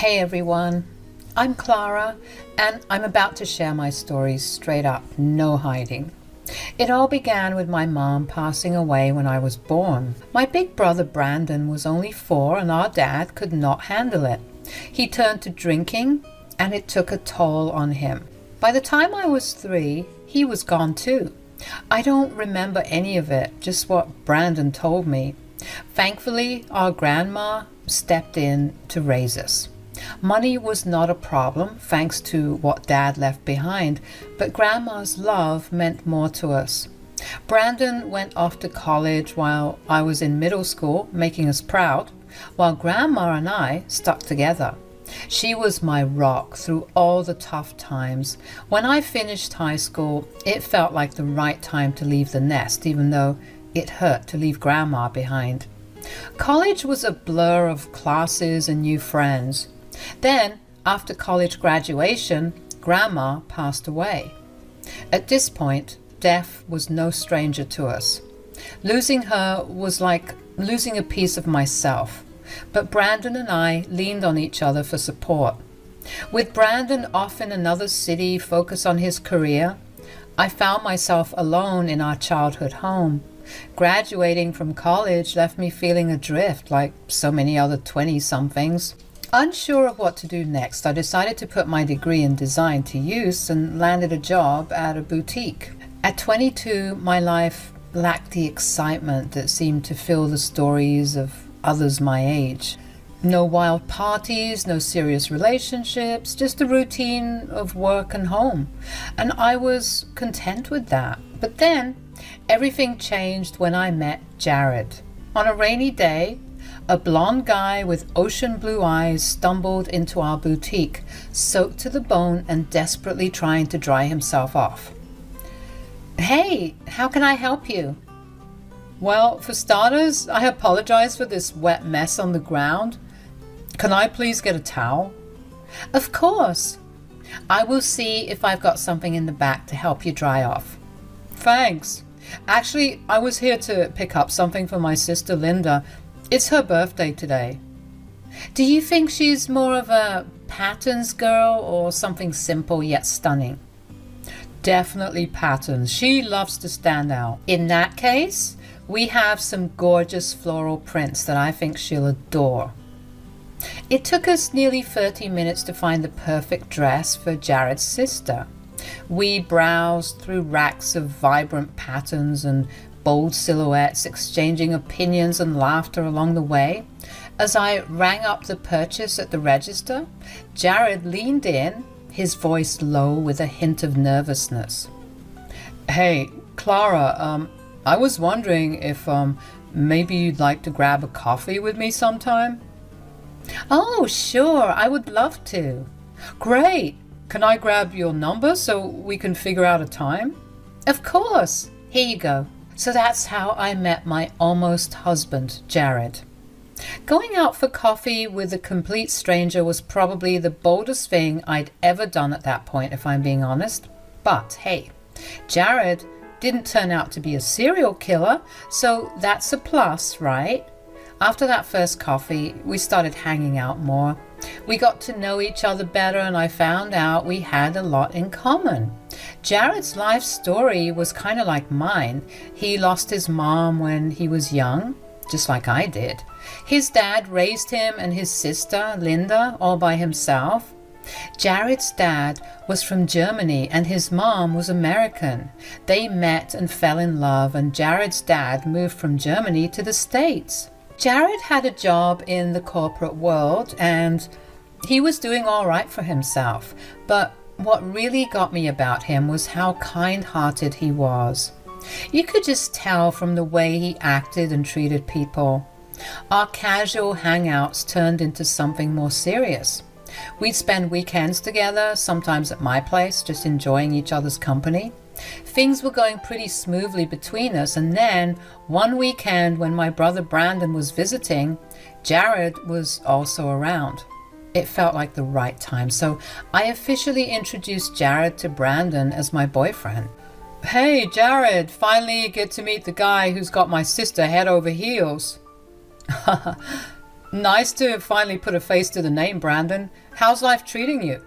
Hey everyone, I'm Clara, and I'm about to share my story straight up, no hiding. It all began with my mom passing away when I was born. My big brother Brandon was only 4 and our dad could not handle it. He turned to drinking and it took a toll on him. By the time I was 3, he was gone too. I don't remember any of it, just what Brandon told me. Thankfully, our grandma stepped in to raise us. Money was not a problem, thanks to what Dad left behind, but Grandma's love meant more to us. Brandon went off to college while I was in middle school, making us proud, while Grandma and I stuck together. She was my rock through all the tough times. When I finished high school, it felt like the right time to leave the nest, even though it hurt to leave Grandma behind. College was a blur of classes and new friends. Then, after college graduation, Grandma passed away. At this point, death was no stranger to us. Losing her was like losing a piece of myself, but Brandon and I leaned on each other for support. With Brandon off in another city focused on his career, I found myself alone in our childhood home. Graduating from college left me feeling adrift like so many other 20-somethings. Unsure of what to do next, I decided to put my degree in design to use and landed a job at a boutique. At 22, my life lacked the excitement that seemed to fill the stories of others my age. No wild parties, no serious relationships, just a routine of work and home. And I was content with that. But then, everything changed when I met Jared. On a rainy day, a blonde guy with ocean blue eyes stumbled into our boutique, soaked to the bone and desperately trying to dry himself off. "Hey, how can I help you?" "Well, for starters, I apologize for this wet mess on the ground. Can I please get a towel?" "Of course. I will see if I've got something in the back to help you dry off." "Thanks. Actually, I was here to pick up something for my sister Linda. It's her birthday today." "Do you think she's more of a patterns girl or something simple yet stunning?" "Definitely patterns. She loves to stand out." "In that case, we have some gorgeous floral prints that I think she'll adore." It took us nearly 30 minutes to find the perfect dress for Jared's sister. We browsed through racks of vibrant patterns and bold silhouettes, exchanging opinions and laughter along the way. As I rang up the purchase at the register, Jared leaned in, his voice low with a hint of nervousness. "Hey, Clara, I was wondering if maybe you'd like to grab a coffee with me sometime?" "Oh, sure, I would love to." "Great! Can I grab your number so we can figure out a time?" "Of course. Here you go." So that's how I met my almost husband, Jared. Going out for coffee with a complete stranger was probably the boldest thing I'd ever done at that point, if I'm being honest. But hey, Jared didn't turn out to be a serial killer, so that's a plus, right? After that first coffee, we started hanging out more. We got to know each other better and I found out we had a lot in common. Jared's life story was kind of like mine. He lost his mom when he was young, just like I did. His dad raised him and his sister, Linda, all by himself. Jared's dad was from Germany and his mom was American. They met and fell in love and Jared's dad moved from Germany to the States. Jared had a job in the corporate world and he was doing all right for himself, but what really got me about him was how kind-hearted he was. You could just tell from the way he acted and treated people. Our casual hangouts turned into something more serious. We'd spend weekends together, sometimes at my place, just enjoying each other's company. Things were going pretty smoothly between us, and then one weekend when my brother Brandon was visiting, Jared was also around. It felt like the right time, so I officially introduced Jared to Brandon as my boyfriend. "Hey, Jared, finally you get to meet the guy who's got my sister head over heels." Nice to finally put a face to the name, Brandon. How's life treating you?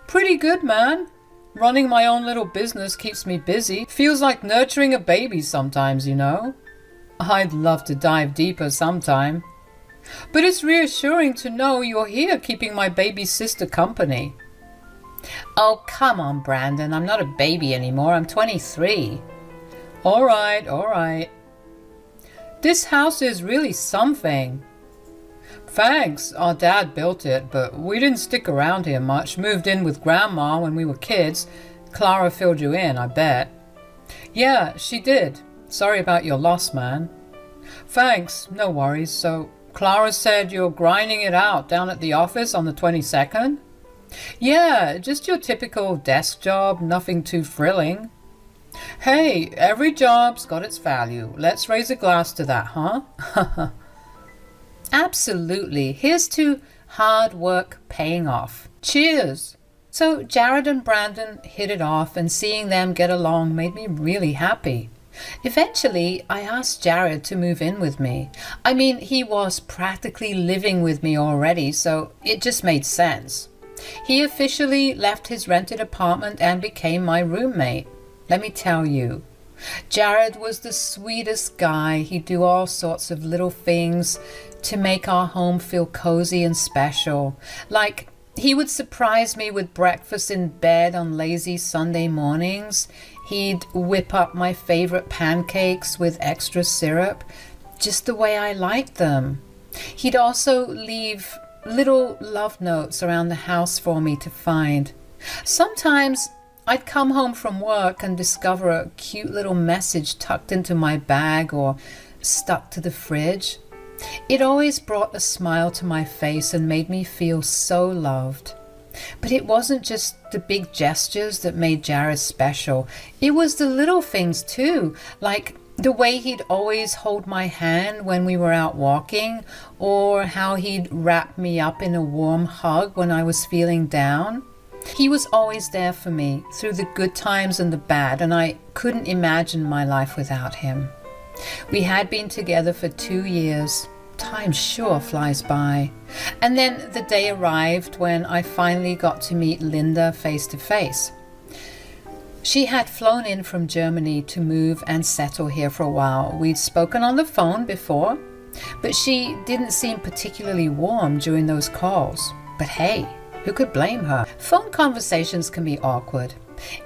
Pretty good, man. Running my own little business keeps me busy. Feels like nurturing a baby sometimes, you know. I'd love to dive deeper sometime. But it's reassuring to know you're here keeping my baby sister company. Oh, come on, Brandon. I'm not a baby anymore. I'm 23. All right. This house is really something. Thanks. Our dad built it, but we didn't stick around here much. Moved in with Grandma when we were kids. Clara filled you in, I bet. Yeah, she did. Sorry about your loss, man. Thanks. No worries. So, Clara said you're grinding it out down at the office on the 22nd? Yeah, just your typical desk job, nothing too thrilling. Hey, every job's got its value. Let's raise a glass to that, huh? Absolutely. Here's to hard work paying off. Cheers. So Jared and Brandon hit it off, and seeing them get along made me really happy. Eventually, I asked Jared to move in with me. I mean, he was practically living with me already, so it just made sense. He officially left his rented apartment and became my roommate. Let me tell you, Jared was the sweetest guy. He'd do all sorts of little things to make our home feel cozy and special. Like, he would surprise me with breakfast in bed on lazy Sunday mornings. He'd whip up my favorite pancakes with extra syrup, just the way I liked them. He'd also leave little love notes around the house for me to find. Sometimes I'd come home from work and discover a cute little message tucked into my bag or stuck to the fridge. It always brought a smile to my face and made me feel so loved. But it wasn't just the big gestures that made Jared special. It was the little things too, like the way he'd always hold my hand when we were out walking, or how he'd wrap me up in a warm hug when I was feeling down. He was always there for me through the good times and the bad, and I couldn't imagine my life without him. We had been together for 2 years. Time sure flies by. And then the day arrived when I finally got to meet Linda face to face. She had flown in from Germany to move and settle here for a while. We'd spoken on the phone before, but she didn't seem particularly warm during those calls. But hey, who could blame her? Phone conversations can be awkward.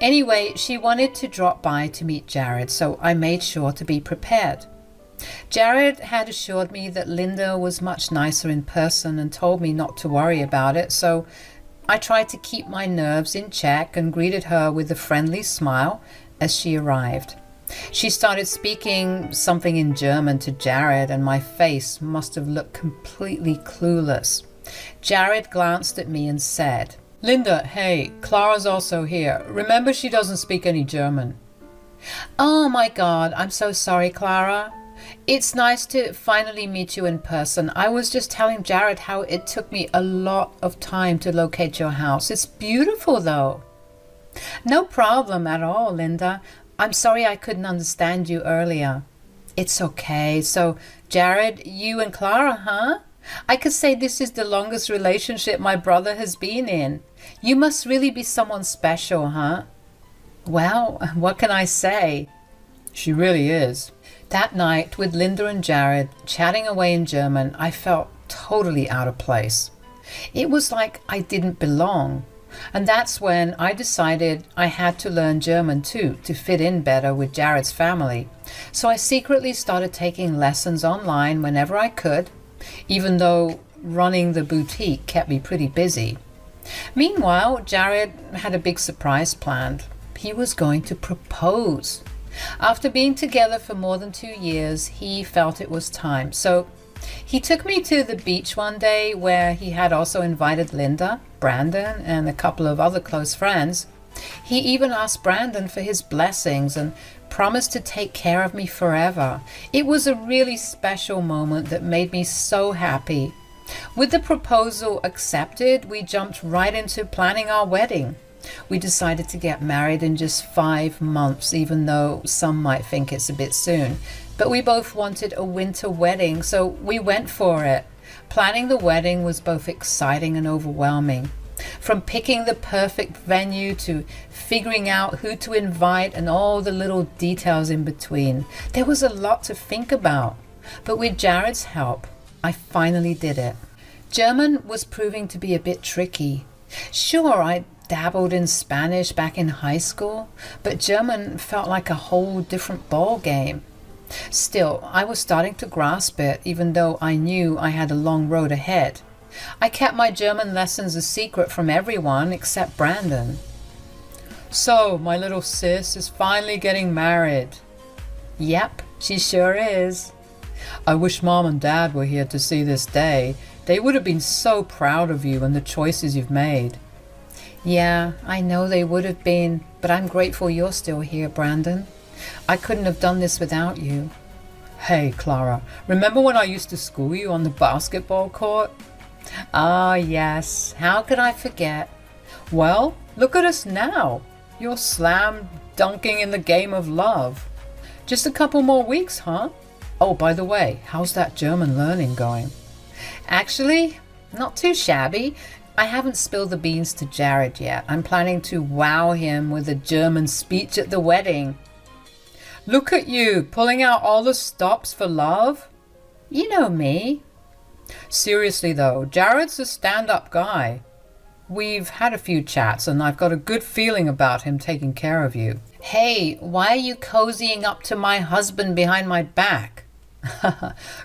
Anyway, she wanted to drop by to meet Jared, so I made sure to be prepared. Jared had assured me that Linda was much nicer in person and told me not to worry about it, so I tried to keep my nerves in check and greeted her with a friendly smile as she arrived. She started speaking something in German to Jared, and my face must have looked completely clueless. Jared glanced at me and said, Linda, hey, Clara's also here. Remember, she doesn't speak any German. Oh my God, I'm so sorry, Clara. It's nice to finally meet you in person. I was just telling Jared how it took me a lot of time to locate your house. It's beautiful, though. No problem at all, Linda. I'm sorry I couldn't understand you earlier. It's okay. So, Jared, you and Clara, huh? I could say this is the longest relationship my brother has been in. You must really be someone special, huh? Well, what can I say? She really is. That night, with Linda and Jared chatting away in German, I felt totally out of place. It was like I didn't belong. And that's when I decided I had to learn German too, to fit in better with Jared's family. So I secretly started taking lessons online whenever I could, even though running the boutique kept me pretty busy. Meanwhile, Jared had a big surprise planned. He was going to propose. After being together for more than 2 years, he felt it was time. So he took me to the beach one day where he had also invited Linda, Brandon, and a couple of other close friends. He even asked Brandon for his blessings and promised to take care of me forever. It was a really special moment that made me so happy. With the proposal accepted, we jumped right into planning our wedding. We decided to get married in just 5 months, even though some might think it's a bit soon. But we both wanted a winter wedding, so we went for it. Planning the wedding was both exciting and overwhelming. From picking the perfect venue to figuring out who to invite and all the little details in between. There was a lot to think about, but with Jared's help, I finally did it. German was proving to be a bit tricky. Sure, I dabbled in Spanish back in high school, but German felt like a whole different ball game. Still, I was starting to grasp it, even though I knew I had a long road ahead. I kept my German lessons a secret from everyone except Brandon. So, my little sis is finally getting married. Yep, she sure is. I wish Mom and Dad were here to see this day. They would have been so proud of you and the choices you've made. Yeah, I know they would have been, but I'm grateful you're still here, Brandon. I couldn't have done this without you. Hey, Clara, remember when I used to school you on the basketball court? Ah, yes. How could I forget? Well, look at us now. You're slam dunking in the game of love. Just a couple more weeks, huh? Oh, by the way, how's that German learning going? Actually, not too shabby. I haven't spilled the beans to Jared yet. I'm planning to wow him with a German speech at the wedding. Look at you, pulling out all the stops for love. You know me. Seriously though, Jared's a stand-up guy. We've had a few chats and I've got a good feeling about him taking care of you. Hey, why are you cozying up to my husband behind my back?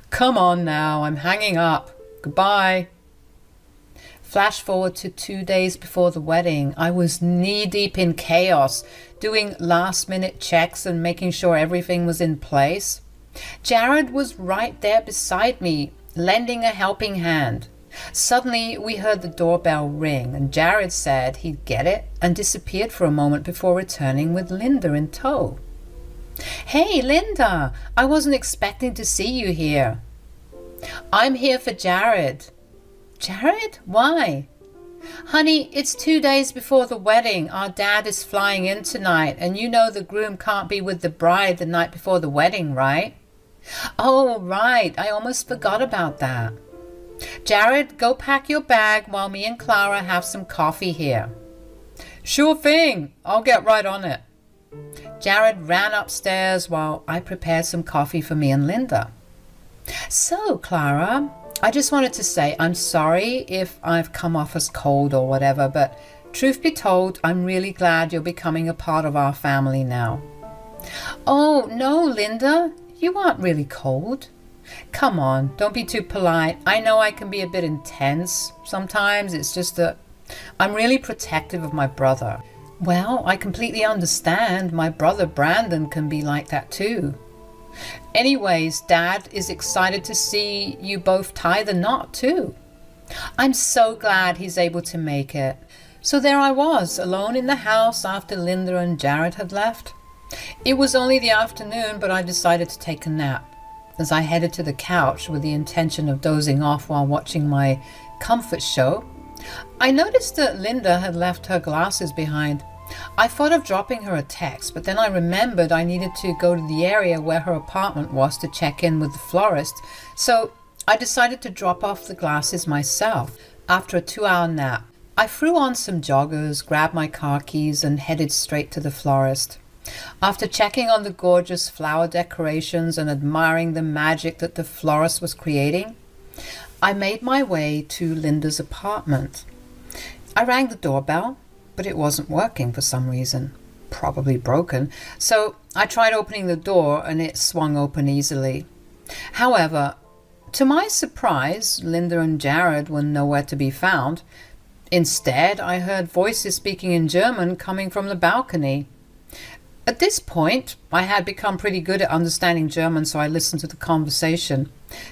Come on now, I'm hanging up. Goodbye. Flash forward to 2 days before the wedding. I was knee-deep in chaos, doing last-minute checks and making sure everything was in place. Jared was right there beside me, lending a helping hand. Suddenly, we heard the doorbell ring, and Jared said he'd get it and disappeared for a moment before returning with Linda in tow. Hey, Linda, I wasn't expecting to see you here. I'm here for Jared. Jared? Why? Honey, it's 2 days before the wedding. Our dad is flying in tonight, and you know the groom can't be with the bride the night before the wedding, right? Oh, right. I almost forgot about that. Jared, go pack your bag while me and Clara have some coffee here. Sure thing. I'll get right on it. Jared ran upstairs while I prepared some coffee for me and Linda. So, Clara, I just wanted to say I'm sorry if I've come off as cold or whatever, but truth be told, I'm really glad you're becoming a part of our family now. Oh, no, Linda, you aren't really cold. Come on, don't be too polite. I know I can be a bit intense sometimes. It's just that I'm really protective of my brother. Well, I completely understand. My brother Brandon can be like that too. Anyways, Dad is excited to see you both tie the knot too. I'm so glad he's able to make it. So there I was, alone in the house after Linda and Jared had left. It was only the afternoon, but I decided to take a nap. As I headed to the couch with the intention of dozing off while watching my comfort show, I noticed that Linda had left her glasses behind. I thought of dropping her a text, but then I remembered I needed to go to the area where her apartment was to check in with the florist, so I decided to drop off the glasses myself. After a 2-hour nap, I threw on some joggers, grabbed my car keys, and headed straight to the florist. After checking on the gorgeous flower decorations and admiring the magic that the florist was creating, I made my way to Linda's apartment. I rang the doorbell, but it wasn't working for some reason, probably broken, so I tried opening the door and it swung open easily. However, to my surprise, Linda and Jared were nowhere to be found. Instead, I heard voices speaking in German coming from the balcony. At this point, I had become pretty good at understanding German, so I listened to the conversation.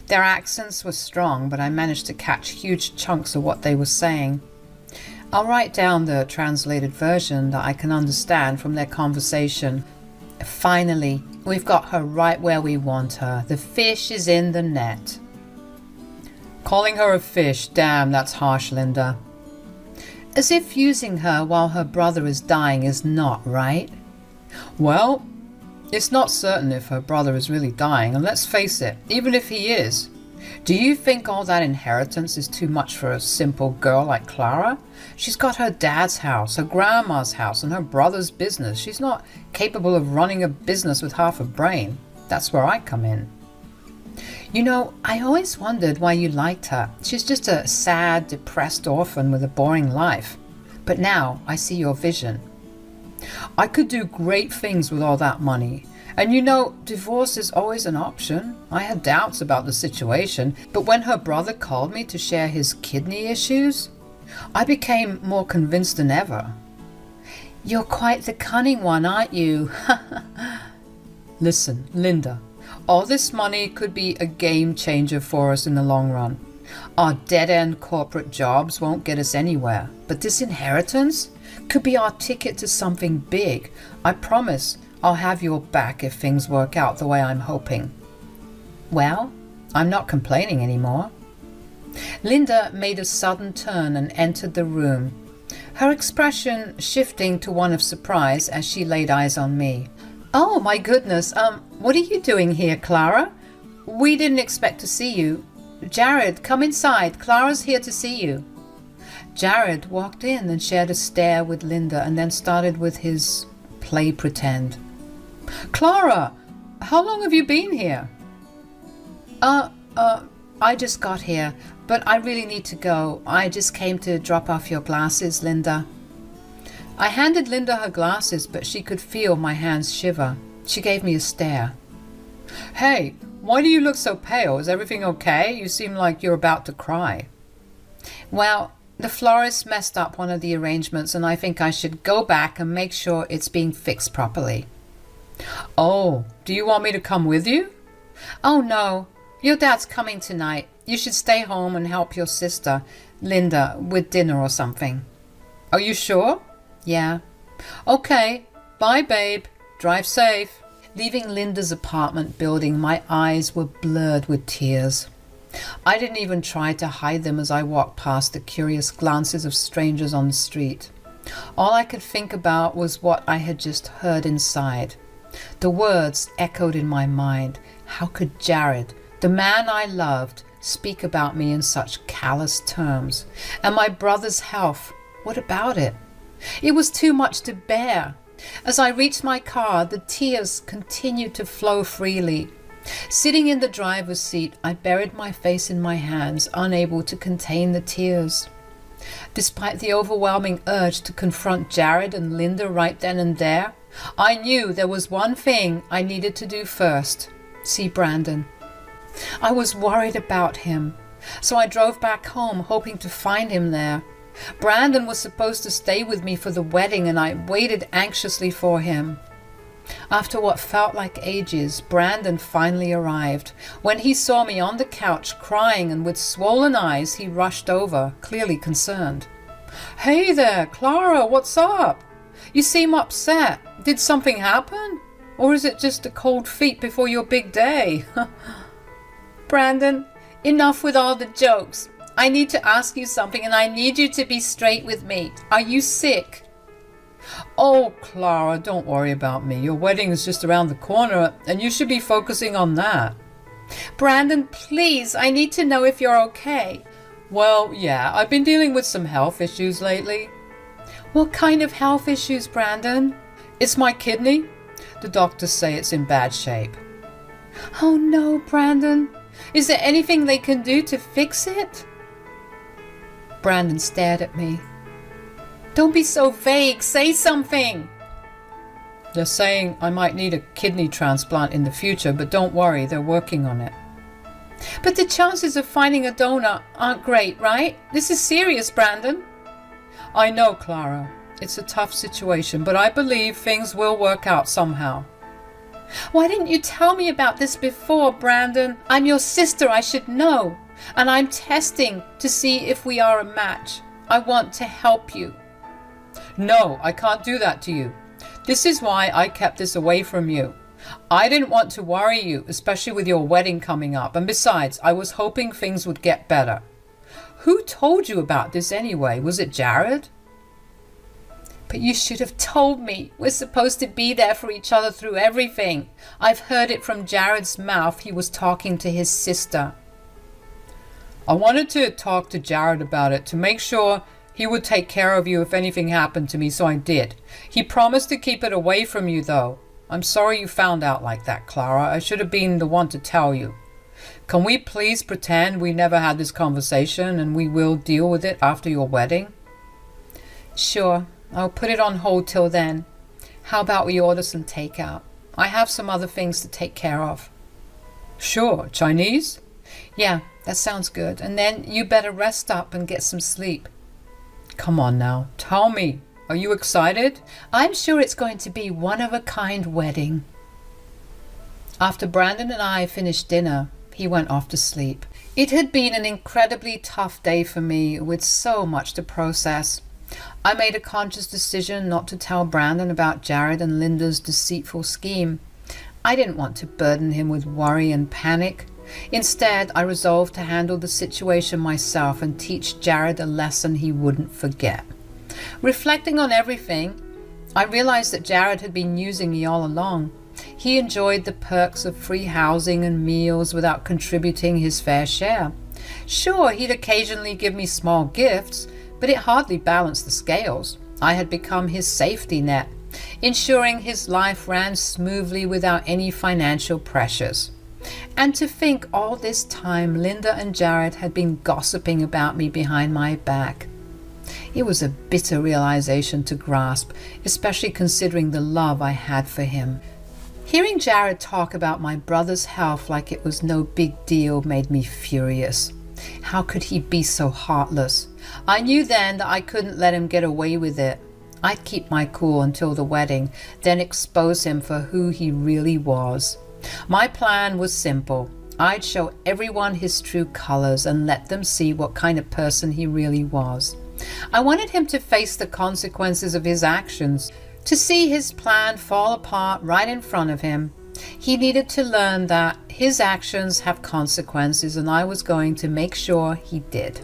Their accents were strong, but I managed to catch huge chunks of what they were saying. I'll write down the translated version that I can understand from their conversation. Finally, we've got her right where we want her. The fish is in the net. Calling her a fish, damn, that's harsh, Linda. As if using her while her brother is dying is not right. Well, it's not certain if her brother is really dying, and let's face it, even if he is, Do you think all that inheritance is too much for a simple girl like Clara? She's got her dad's house, her grandma's house, and her brother's business. She's not capable of running a business with half a brain. That's where I come in. You know, I always wondered why you liked her. She's just a sad, depressed orphan with a boring life. But now I see your vision. I could do great things with all that money. And you know, divorce is always an option. I had doubts about the situation, but when her brother called me to share his kidney issues, I became more convinced than ever. You're quite the cunning one, aren't you? Listen, Linda, all this money could be a game changer for us in the long run. Our dead-end corporate jobs won't get us anywhere, but this inheritance could be our ticket to something big. I promise I'll have your back if things work out the way I'm hoping. Well, I'm not complaining anymore. Linda made a sudden turn and entered the room, her expression shifting to one of surprise as she laid eyes on me. Oh, my goodness, what are you doing here, Clara? We didn't expect to see you. Jared, come inside. Clara's here to see you. Jared walked in and shared a stare with Linda and then started with his play pretend. Clara, how long have you been here? I just got here, but I really need to go. I just came to drop off your glasses, Linda. I handed Linda her glasses, but she could feel my hands shiver. She gave me a stare. Hey, why do you look so pale? Is everything okay? You seem like you're about to cry. Well, the florist messed up one of the arrangements, and I think I should go back and make sure it's being fixed properly. Oh, do you want me to come with you? Oh, no. Your dad's coming tonight. You should stay home and help your sister, Linda, with dinner or something. Are you sure? Yeah. Okay. Bye, babe. Drive safe. Leaving Linda's apartment building, my eyes were blurred with tears. I didn't even try to hide them as I walked past the curious glances of strangers on the street. All I could think about was what I had just heard inside. The words echoed in my mind. How could Jared, the man I loved, speak about me in such callous terms? And my brother's health, what about it? It was too much to bear. As I reached my car, the tears continued to flow freely. Sitting in the driver's seat, I buried my face in my hands, unable to contain the tears. Despite the overwhelming urge to confront Jared and Linda right then and there, I knew there was one thing I needed to do first: see Brandon. I was worried about him, so I drove back home hoping to find him there. Brandon was supposed to stay with me for the wedding, and I waited anxiously for him. After what felt like ages, Brandon finally arrived. When he saw me on the couch crying and with swollen eyes, he rushed over, clearly concerned. Hey there, Clara, what's up? You seem upset. Did something happen? Or is it just a cold feet before your big day? Brandon, enough with all the jokes. I need to ask you something, and I need you to be straight with me. Are you sick? Oh, Clara, don't worry about me. Your wedding is just around the corner, and you should be focusing on that. Brandon, please, I need to know if you're okay. Well, yeah, I've been dealing with some health issues lately. What kind of health issues, Brandon? It's my kidney. The doctors say it's in bad shape. Oh no, Brandon. Is there anything they can do to fix it? Brandon stared at me. Don't be so vague. Say something. They're saying I might need a kidney transplant in the future, but don't worry, they're working on it. But the chances of finding a donor aren't great, right? This is serious, Brandon. I know, Clara. It's a tough situation, but I believe things will work out somehow. Why didn't you tell me about this before, Brandon? I'm your sister, I should know. And I'm testing to see if we are a match. I want to help you. No, I can't do that to you. This is why I kept this away from you. I didn't want to worry you, especially with your wedding coming up. And besides, I was hoping things would get better. Who told you about this anyway? Was it Jared? But you should have told me. We're supposed to be there for each other through everything. I've heard it from Jared's mouth. He was talking to his sister. I wanted to talk to Jared about it to make sure he would take care of you if anything happened to me, so I did. He promised to keep it away from you, though. I'm sorry you found out like that, Clara. I should have been the one to tell you. Can we please pretend we never had this conversation and we will deal with it after your wedding? Sure. I'll put it on hold till then. How about we order some takeout? I have some other things to take care of. Sure. Chinese? Yeah, that sounds good. And then you better rest up and get some sleep. Come on now, tell me, are you excited? I'm sure it's going to be one-of-a-kind wedding. After Brandon and I finished dinner, he went off to sleep. It had been an incredibly tough day for me with so much to process. I made a conscious decision not to tell Brandon about Jared and Linda's deceitful scheme. I didn't want to burden him with worry and panic. Instead, I resolved to handle the situation myself and teach Jared a lesson he wouldn't forget. Reflecting on everything, I realized that Jared had been using me all along. He enjoyed the perks of free housing and meals without contributing his fair share. Sure, he'd occasionally give me small gifts, but it hardly balanced the scales. I had become his safety net, ensuring his life ran smoothly without any financial pressures. And to think all this time Linda and Jared had been gossiping about me behind my back. It was a bitter realization to grasp, especially considering the love I had for him. Hearing Jared talk about my brother's health like it was no big deal made me furious. How could he be so heartless? I knew then that I couldn't let him get away with it. I'd keep my cool until the wedding, then expose him for who he really was. My plan was simple. I'd show everyone his true colors and let them see what kind of person he really was. I wanted him to face the consequences of his actions, to see his plan fall apart right in front of him. He needed to learn that his actions have consequences, and I was going to make sure he did.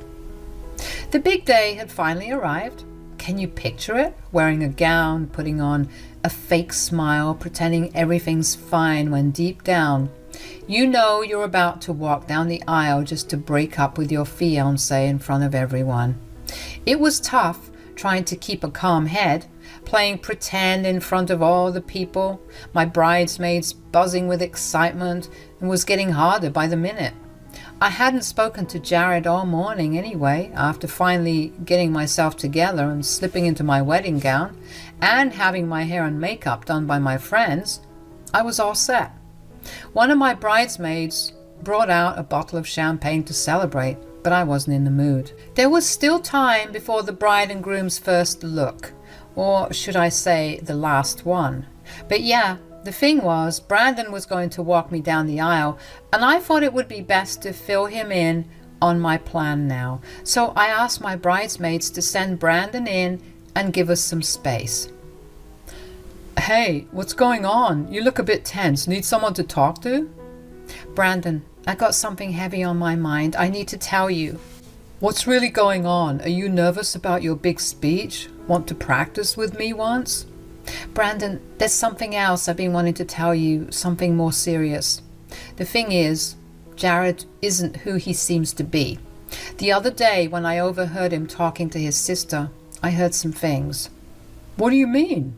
The big day had finally arrived. Can you picture it? Wearing a gown, putting on a fake smile, pretending everything's fine when deep down, you know you're about to walk down the aisle just to break up with your fiancé in front of everyone. It was tough trying to keep a calm head, playing pretend in front of all the people, my bridesmaids buzzing with excitement, and was getting harder by the minute. I hadn't spoken to Jared all morning anyway, after finally getting myself together and slipping into my wedding gown and having my hair and makeup done by my friends. I was all set. One of my bridesmaids brought out a bottle of champagne to celebrate, but I wasn't in the mood. There was still time before the bride and groom's first look, or should I say the last one. But yeah, the thing was, Brandon was going to walk me down the aisle, and I thought it would be best to fill him in on my plan now. So I asked my bridesmaids to send Brandon in and give us some space. Hey, what's going on? You look a bit tense. Need someone to talk to? Brandon, I got something heavy on my mind. I need to tell you. What's really going on? Are you nervous about your big speech? Want to practice with me once? Brandon, there's something else I've been wanting to tell you, something more serious. The thing is, Jared isn't who he seems to be. The other day when I overheard him talking to his sister, I heard some things. What do you mean?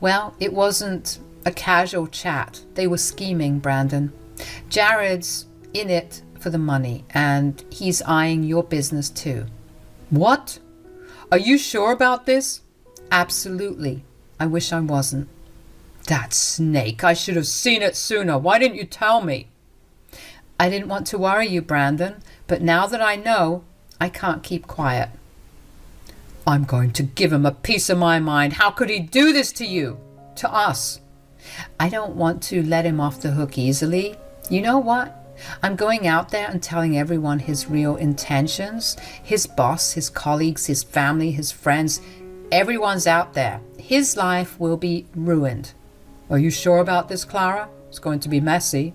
Well, it wasn't a casual chat. They were scheming, Brandon. Jared's in it for the money, and he's eyeing your business too. What? Are you sure about this? Absolutely. I wish I wasn't. That snake, I should have seen it sooner. Why didn't you tell me? I didn't want to worry you, Brandon, but now that I know, I can't keep quiet. I'm going to give him a piece of my mind. How could he do this to you? To us? I don't want to let him off the hook easily. You know what? I'm going out there and telling everyone his real intentions. His boss, his colleagues, his family, his friends. Everyone's out there. His life will be ruined. Are you sure about this, Clara? It's going to be messy.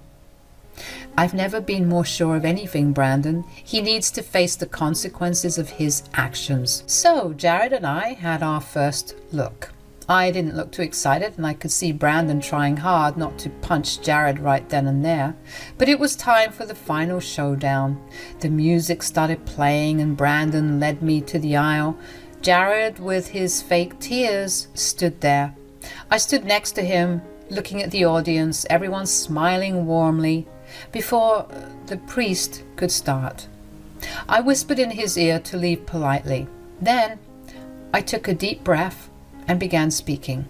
I've never been more sure of anything, Brandon. He needs to face the consequences of his actions. So Jared and I had our first look. I didn't look too excited, and I could see Brandon trying hard not to punch Jared right then and there. But it was time for the final showdown. The music started playing and Brandon led me to the aisle. Jared, with his fake tears, stood there. I stood next to him, looking at the audience, everyone smiling warmly, before the priest could start. I whispered in his ear to leave politely. Then I took a deep breath and began speaking.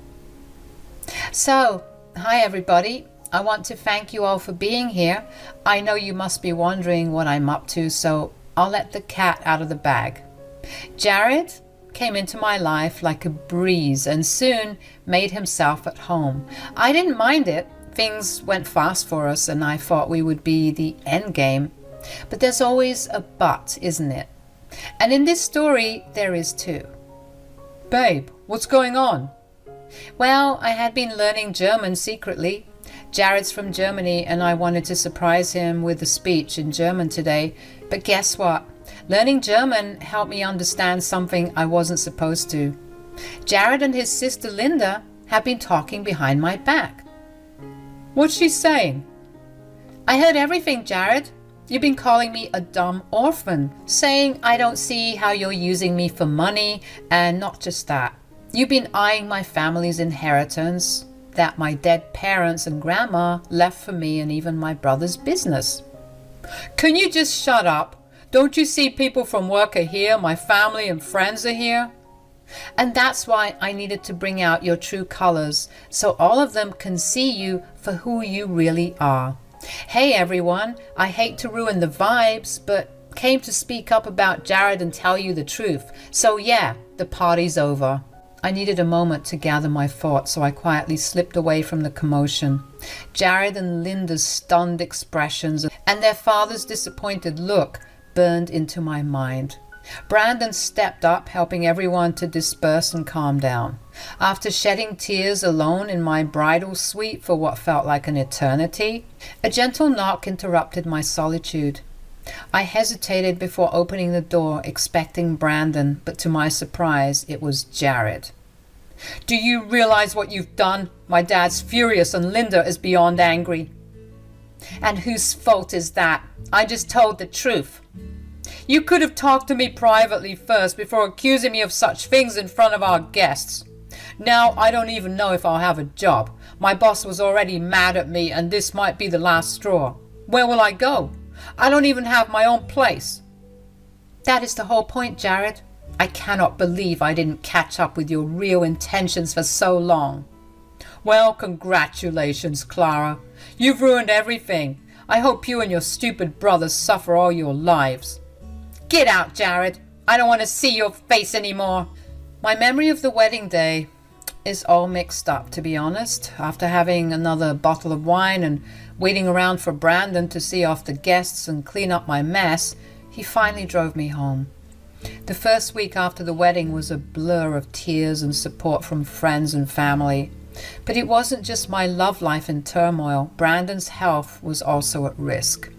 So, hi everybody. I want to thank you all for being here. I know you must be wondering what I'm up to, so I'll let the cat out of the bag. Jared came into my life like a breeze and soon made himself at home. I didn't mind it. Things went fast for us and I thought we would be the end game. But there's always a but, isn't it? And in this story, there is too. Babe, what's going on? Well, I had been learning German secretly. Jared's from Germany and I wanted to surprise him with a speech in German today. But guess what? Learning German helped me understand something I wasn't supposed to. Jared and his sister Linda have been talking behind my back. What's she saying? I heard everything, Jared. You've been calling me a dumb orphan, saying I don't see how you're using me for money, and not just that. You've been eyeing my family's inheritance that my dead parents and grandma left for me and even my brother's business. Can you just shut up? Don't you see people from work are here, my family and friends are here? And that's why I needed to bring out your true colors, so all of them can see you for who you really are. Hey everyone, I hate to ruin the vibes, but came to speak up about Jared and tell you the truth. So yeah, the party's over. I needed a moment to gather my thoughts, so I quietly slipped away from the commotion. Jared and Linda's stunned expressions and their father's disappointed look burned into my mind. Brandon stepped up, helping everyone to disperse and calm down. After shedding tears alone in my bridal suite for what felt like an eternity, a gentle knock interrupted my solitude. I hesitated before opening the door, expecting Brandon, but to my surprise, it was Jared. Do you realize what you've done? My dad's furious and Linda is beyond angry. And whose fault is that? I just told the truth. You could have talked to me privately first before accusing me of such things in front of our guests. Now I don't even know if I'll have a job. My boss was already mad at me and this might be the last straw. Where will I go? I don't even have my own place. That is the whole point, Jared. I cannot believe I didn't catch up with your real intentions for so long. Well, congratulations, Clara. You've ruined everything. I hope you and your stupid brothers suffer all your lives. Get out, Jared. I don't want to see your face anymore. My memory of the wedding day is all mixed up, to be honest. After having another bottle of wine and waiting around for Brandon to see off the guests and clean up my mess, he finally drove me home. The first week after the wedding was a blur of tears and support from friends and family. But it wasn't just my love life in turmoil. Brandon's health was also at risk.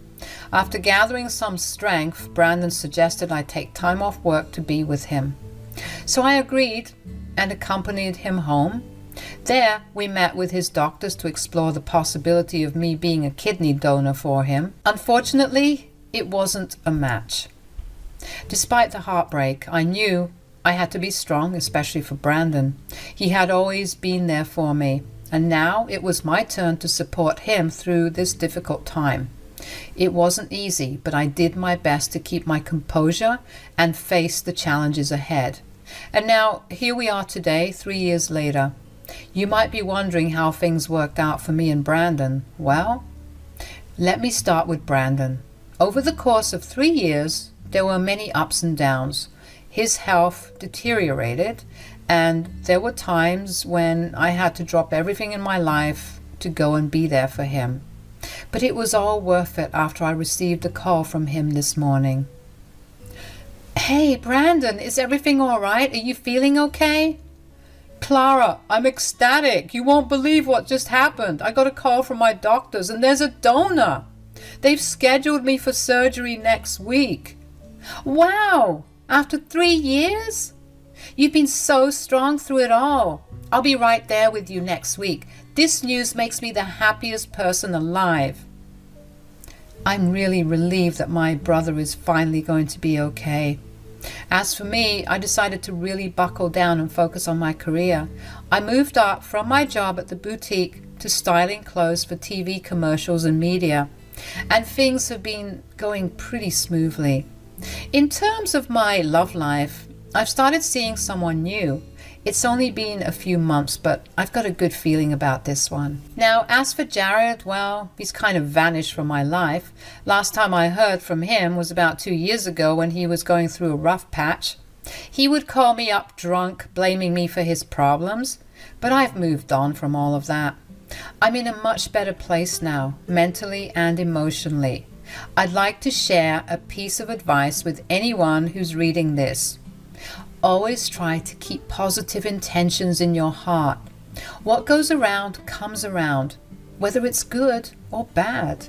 After gathering some strength, Brandon suggested I take time off work to be with him. So I agreed and accompanied him home. There we met with his doctors to explore the possibility of me being a kidney donor for him. Unfortunately, it wasn't a match. Despite the heartbreak, I knew I had to be strong, especially for Brandon. He had always been there for me, and now it was my turn to support him through this difficult time. It wasn't easy, but I did my best to keep my composure and face the challenges ahead. And now, here we are today, 3 years later. You might be wondering how things worked out for me and Brandon. Well, let me start with Brandon. Over the course of 3 years, there were many ups and downs. His health deteriorated, and there were times when I had to drop everything in my life to go and be there for him. But it was all worth it after I received a call from him this morning. Hey, Brandon, is everything all right? Are you feeling okay? Clara, I'm ecstatic. You won't believe what just happened. I got a call from my doctors and there's a donor. They've scheduled me for surgery next week. Wow! After 3 years? You've been so strong through it all. I'll be right there with you next week. This news makes me the happiest person alive. I'm really relieved that my brother is finally going to be okay. As for me, I decided to really buckle down and focus on my career. I moved up from my job at the boutique to styling clothes for TV commercials and media, and things have been going pretty smoothly. In terms of my love life, I've started seeing someone new. It's only been a few months, but I've got a good feeling about this one. Now, as for Jared, well, he's kind of vanished from my life. Last time I heard from him was about 2 years ago when he was going through a rough patch. He would call me up drunk, blaming me for his problems, but I've moved on from all of that. I'm in a much better place now, mentally and emotionally. I'd like to share a piece of advice with anyone who's reading this. Always try to keep positive intentions in your heart. What goes around comes around, whether it's good or bad.